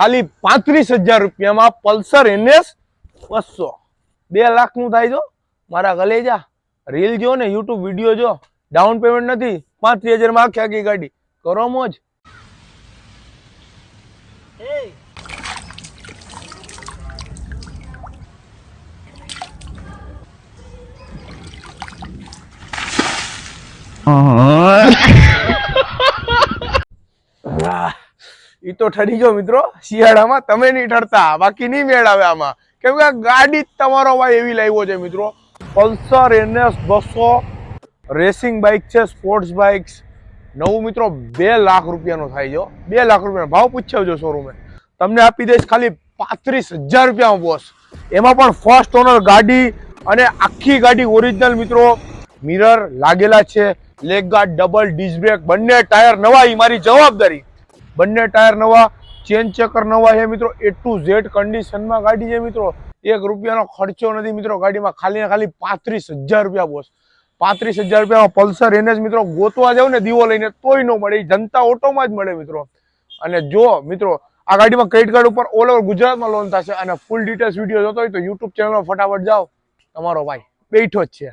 ખાલી 35,000 રૂપિયામાં Pulsar NS 200 2 lakh નું થાય જો મારા કલેજા રીલ જો ને યુટ્યુબ વિડીયો જો ડાઉન પેમેન્ટ નથી 35,000 માં આખી ગાડી કરો મોજ ઈ તો ઠરી ગયો મિત્રો શિયાળામાં તમે નહીં ઠરતા બાકી નહીં મેળ આવે આમાં કેમ કે ગાડી તમારો ભાઈ એવી લાવ્યો છે મિત્રો પલ્સર NS 200 રેસિંગ બાઇક છે સ્પોર્ટ્સ બાઇક્સ નવું મિત્રો 2 લાખ રૂપિયાનો થાય જો 2 લાખ રૂપિયાનો ભાવ પૂછ્યો શોરૂમે તમને આપી દઈશ ખાલી 35,000 રૂપિયામાં બોસ એમાં પણ ફર્સ્ટ ઓનર ગાડી અને આખી ગાડી ઓરિજિનલ મિત્રો મિરર લાગેલા છે leg guard double disc brake બંને ટાયર નવા ઈ મારી જવાબદારી બંને ટાયર નવા ચેન ચેકર નવા છે મિત્રો A to Z કન્ડિશનમાં ગાડી છે મિત્રો 1 રૂપિયાનો ખર્ચો નથી મિત્રો ગાડીમાં ખાલી ને ખાલી 35,000 રૂપિયા બોસ 35,000 રૂપિયામાં પલ્સર NS મિત્રો ગોતવા જાવ ને દીવો લઈને તોય ન મળે જનતા ઓટોમાં જ મળે મિત્રો અને જો મિત્રો આ ગાડીમાં ક્રેડિટ કાર્ડ ઉપર ઓલ ઓવર ગુજરાતમાં લોન થશે અને ફૂલ ડિટેલ્સ વિડીયો જોતો હોય તો YouTube ચેનલમાં ફટાફટ જાઓ તમારો ભાઈ બેઠો જ છે